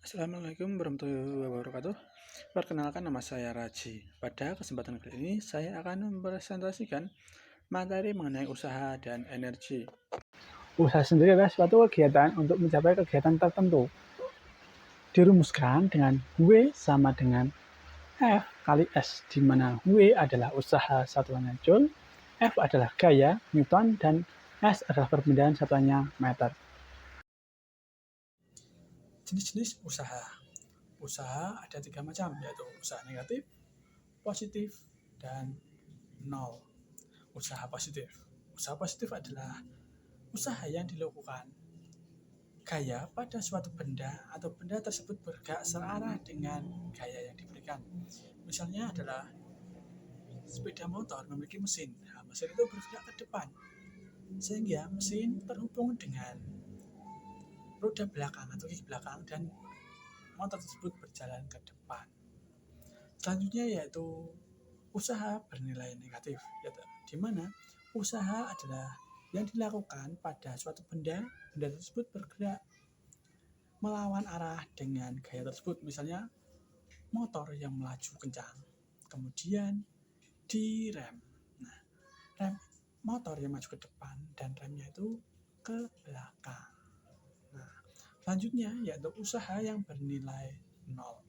Assalamualaikum warahmatullahi wabarakatuh. Perkenalkan, nama saya Raji. Pada kesempatan kali ini saya akan mempresentasikan materi mengenai usaha dan energi. Usaha sendiri adalah suatu kegiatan untuk mencapai kegiatan tertentu. Dirumuskan dengan W sama dengan F kali S, di mana W adalah usaha satuannya Joule, F adalah gaya Newton, dan S adalah perpindahan satuannya meter. Jenis-jenis usaha. Usaha ada 3 macam, yaitu usaha negatif, positif, dan nol. Usaha positif. Usaha positif adalah usaha yang dilakukan gaya pada suatu benda atau benda tersebut bergerak searah dengan gaya yang diberikan. Misalnya adalah sepeda motor memiliki mesin. Nah, mesin itu bergerak ke depan, sehingga mesin terhubung dengan roda belakang atau gigi belakang dan motor tersebut berjalan ke depan. Selanjutnya yaitu usaha bernilai negatif, di mana usaha adalah yang dilakukan pada suatu benda tersebut bergerak melawan arah dengan gaya tersebut. Misalnya motor yang melaju kencang, kemudian direm. Nah, rem motor yang maju ke depan dan remnya itu ke belakang. Nah, selanjutnya yaitu usaha yang bernilai nol,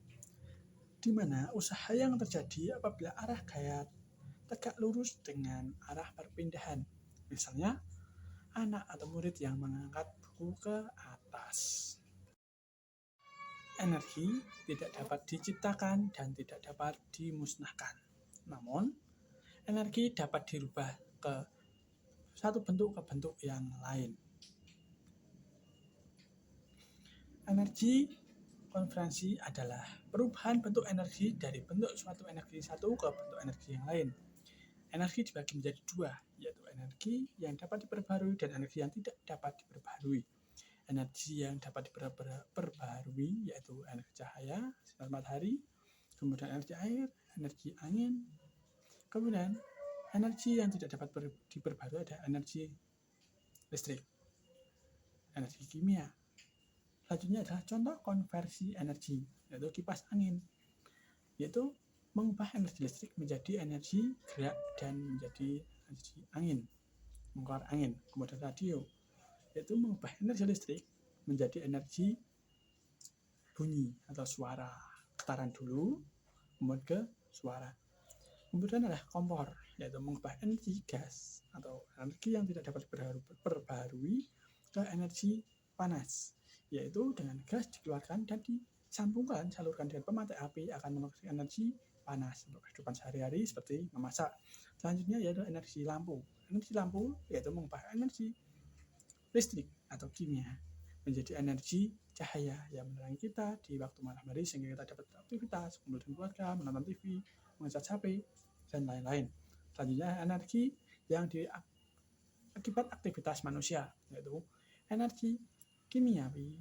di mana usaha yang terjadi apabila arah gaya tegak lurus dengan arah perpindahan. Misalnya anak atau murid yang mengangkat buku ke atas. Energi tidak dapat diciptakan dan tidak dapat dimusnahkan. Namun, energi dapat dirubah ke satu bentuk ke bentuk yang lain. Energi konversi adalah perubahan bentuk energi dari bentuk suatu energi satu ke bentuk energi yang lain. Energi dibagi menjadi 2, yaitu energi yang dapat diperbarui dan energi yang tidak dapat diperbarui. Energi yang dapat diperbarui yaitu energi cahaya, sinar matahari, kemudian energi air, energi angin, kemudian energi yang tidak dapat diperbarui ada energi listrik, energi kimia. Selanjutnya adalah contoh konversi energi, yaitu kipas angin, yaitu mengubah energi listrik menjadi energi gerak dan menjadi energi angin, mengeluarkan angin. Kemudian radio, yaitu mengubah energi listrik menjadi energi bunyi atau suara, getaran dulu, kemudian ke suara. Kemudian adalah kompor, yaitu mengubah energi gas atau energi yang tidak dapat diperbarui ke energi panas, yaitu dengan gas dikeluarkan dan disambungkan, salurkan dengan pemantik api akan menghasilkan energi panas untuk kehidupan sehari-hari seperti memasak. Selanjutnya yaitu energi lampu. Energi lampu yaitu mengubah energi listrik atau kimia menjadi energi cahaya yang menerangi kita di waktu malam hari sehingga kita dapat beraktivitas, kumpul dengan keluarga, menonton TV, mengecas HP, dan lain-lain. Selanjutnya energi yang akibat aktivitas manusia, yaitu energi kimiawi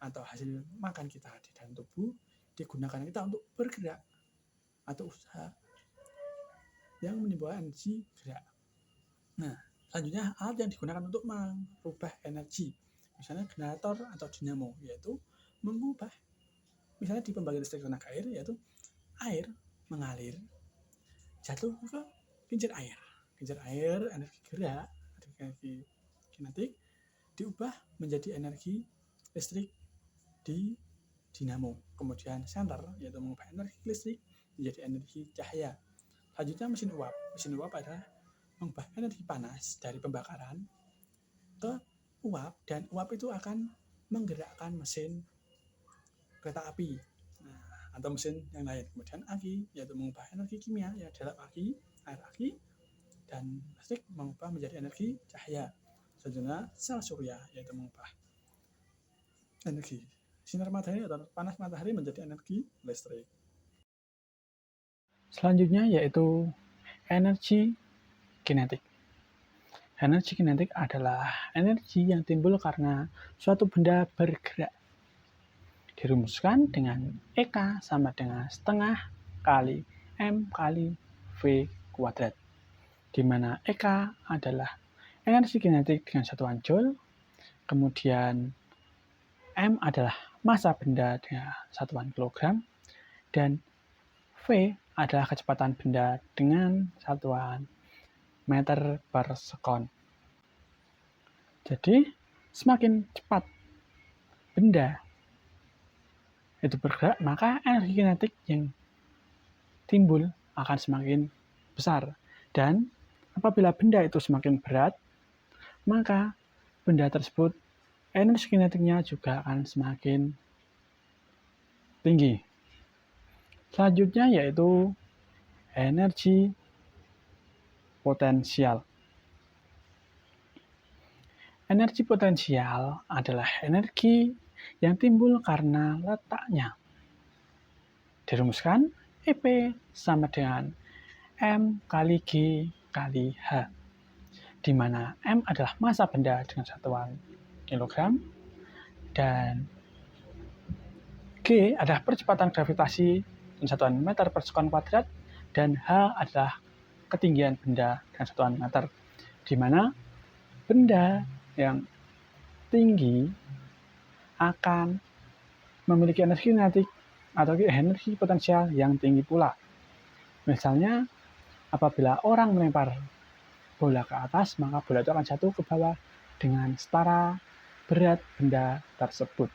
atau hasil makan kita di dalam tubuh digunakan kita untuk bergerak atau usaha yang menimbulkan energi gerak. Nah, selanjutnya alat yang digunakan untuk merubah energi, misalnya generator atau dinamo, yaitu mengubah, misalnya di pembangkit listrik tenaga air, yaitu air mengalir jatuh ke kincir air. Kincir air energi gerak, energi kinetik diubah menjadi energi listrik di dinamo. Kemudian senter yaitu mengubah energi listrik menjadi energi cahaya. Selanjutnya mesin uap. Mesin uap adalah mengubah energi panas dari pembakaran ke uap, dan uap itu akan menggerakkan mesin kereta api atau mesin yang lain. Kemudian aki yaitu mengubah energi kimia yang adalah aki, air aki, dan listrik mengubah menjadi energi cahaya. Selanjutnya sel surya yaitu mengubah energi sinar matahari atau panas matahari menjadi energi listrik. Selanjutnya yaitu energi kinetik. Energi kinetik adalah energi yang timbul karena suatu benda bergerak. Dirumuskan dengan EK sama dengan setengah kali M kali V kuadrat, di mana EK adalah energi kinetik dengan satuan Joule, kemudian M adalah massa benda dengan satuan kilogram, dan V adalah kecepatan benda dengan satuan meter per sekon. Jadi, semakin cepat benda itu bergerak, maka energi kinetik yang timbul akan semakin besar. Dan apabila benda itu semakin berat, maka benda tersebut energi kinetiknya juga akan semakin tinggi. Selanjutnya yaitu energi potensial. Energi potensial adalah energi yang timbul karena letaknya. Dirumuskan, EP sama dengan M kali G kali H, di mana M adalah massa benda dengan satuan kilogram, dan G adalah percepatan gravitasi dengan satuan meter per sekon kuadrat, dan H adalah ketinggian benda dengan satuan meter, di mana benda yang tinggi akan memiliki energi kinetik atau energi potensial yang tinggi pula. Misalnya, apabila orang melempar bola ke atas, maka bola itu akan jatuh ke bawah dengan setara berat benda tersebut.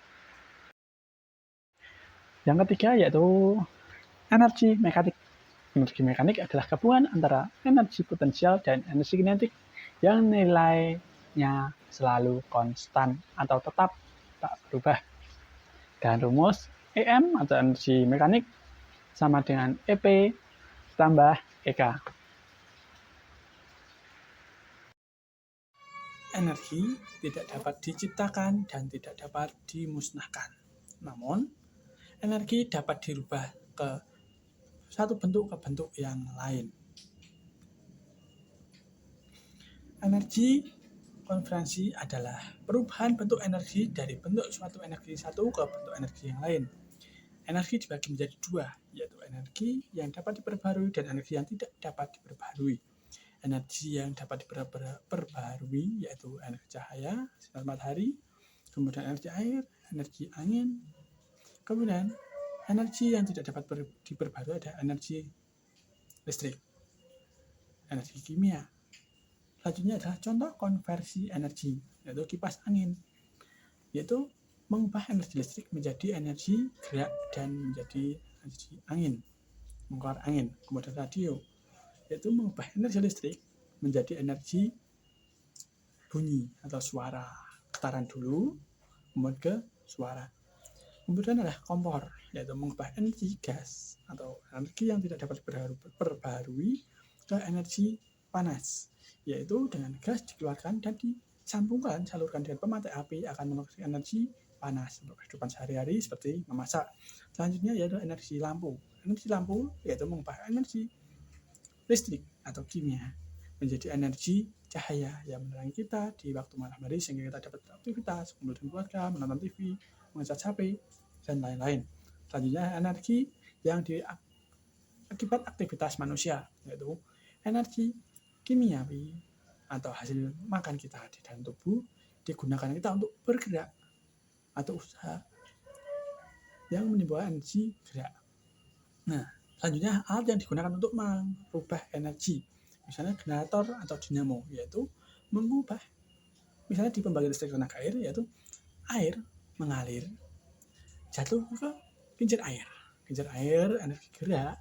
Yang ketiga yaitu energi mekanik. Energi mekanik adalah gabungan antara energi potensial dan energi kinetik yang nilainya selalu konstan atau tetap tak berubah. Dan rumus EM atau energi mekanik sama dengan EP tambah EK. Energi tidak dapat diciptakan dan tidak dapat dimusnahkan. Namun, energi dapat dirubah ke satu bentuk ke bentuk yang lain. Energi konversi adalah perubahan bentuk energi dari bentuk suatu energi satu ke bentuk energi yang lain. Energi dibagi menjadi dua, yaitu energi yang dapat diperbarui dan energi yang tidak dapat diperbarui. Energi yang dapat diperbarui yaitu energi cahaya, sinar matahari, kemudian energi air, energi angin, kemudian energi yang tidak dapat diperbarui ada energi listrik, energi kimia. Selanjutnya adalah contoh konversi energi, yaitu kipas angin, yaitu mengubah energi listrik menjadi energi gerak dan menjadi energi angin, mengeluarkan angin. Kemudian radio, yaitu mengubah energi listrik menjadi energi bunyi atau suara, getaran dulu, kemudian ke suara. Kemudian adalah kompor, yaitu mengubah energi gas atau energi yang tidak dapat diperbarui ke energi panas, yaitu dengan gas dikeluarkan dan disambungkan, salurkan dengan pemantik api akan menghasilkan energi panas untuk kehidupan sehari-hari seperti memasak. Selanjutnya yaitu energi lampu. Energi lampu yaitu mengubah energi listrik atau kimia menjadi energi cahaya yang menerangi kita di waktu malam hari sehingga kita dapat beraktivitas, kumpul dengan keluarga, menonton TV, mengecas HP, dan lain-lain. Selanjutnya energi yang akibat aktivitas manusia, yaitu energi kimiawi atau hasil makan kita di dalam tubuh digunakan kita untuk bergerak atau usaha yang menimbulkan energi gerak. Nah, selanjutnya alat yang digunakan untuk merubah energi, misalnya generator atau dinamo, yaitu mengubah, misalnya di pembangkit listrik tenaga air, yaitu air mengalir jatuh ke kincir air. Kincir air, energi gerak,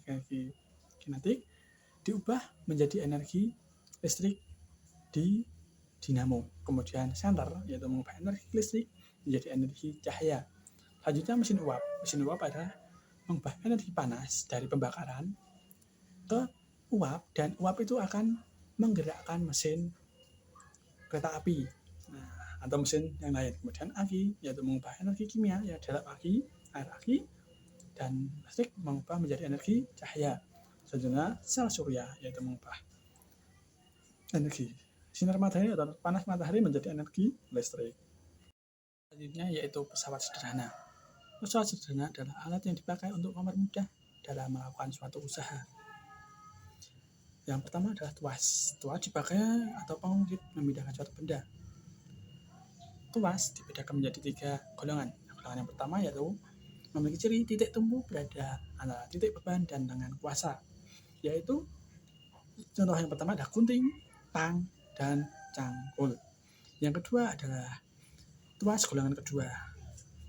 energi kinetik diubah menjadi energi listrik di dinamo. Kemudian senter, yaitu mengubah energi listrik menjadi energi cahaya. Selanjutnya mesin uap. Mesin uap adalah mengubah energi panas dari pembakaran ke uap, dan uap itu akan menggerakkan mesin kereta api atau mesin yang lain. Kemudian aki, yaitu mengubah energi kimia ya dalam aki, air aki, dan listrik mengubah menjadi energi cahaya. Selanjutnya sel surya, yaitu mengubah energi sinar matahari atau panas matahari menjadi energi listrik. Selanjutnya yaitu pesawat sederhana. Pesawat sederhana adalah alat yang dipakai untuk mempermudah dalam melakukan suatu usaha. Yang pertama adalah tuas. Tuas dipakai atau pengungkit memindahkan suatu benda. Tuas dibedakan menjadi 3 golongan. Golongan yang pertama yaitu memiliki ciri titik tumpu berada antara titik beban dan tangan kuasa, yaitu contoh yang pertama ada gunting, tang, dan cangkul. Yang kedua adalah tuas golongan kedua,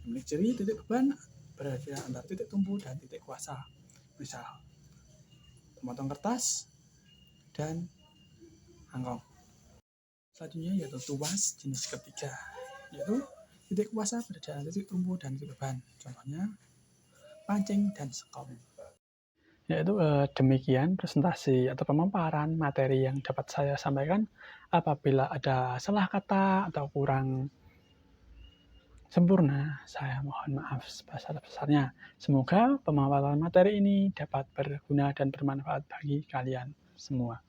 memiliki ciri titik beban berada antara titik tumpu dan titik kuasa, misal pemotong kertas dan angkong. Selanjutnya yaitu tuas jenis ketiga, yaitu titik kuasa berada antara titik tumpu dan titik beban, contohnya pancing dan sekom. Yaitu demikian presentasi atau pemaparan materi yang dapat saya sampaikan. Apabila ada salah kata atau kurang sempurna, saya mohon maaf sebesar-besarnya. Semoga pemaparan materi ini dapat berguna dan bermanfaat bagi kalian semua.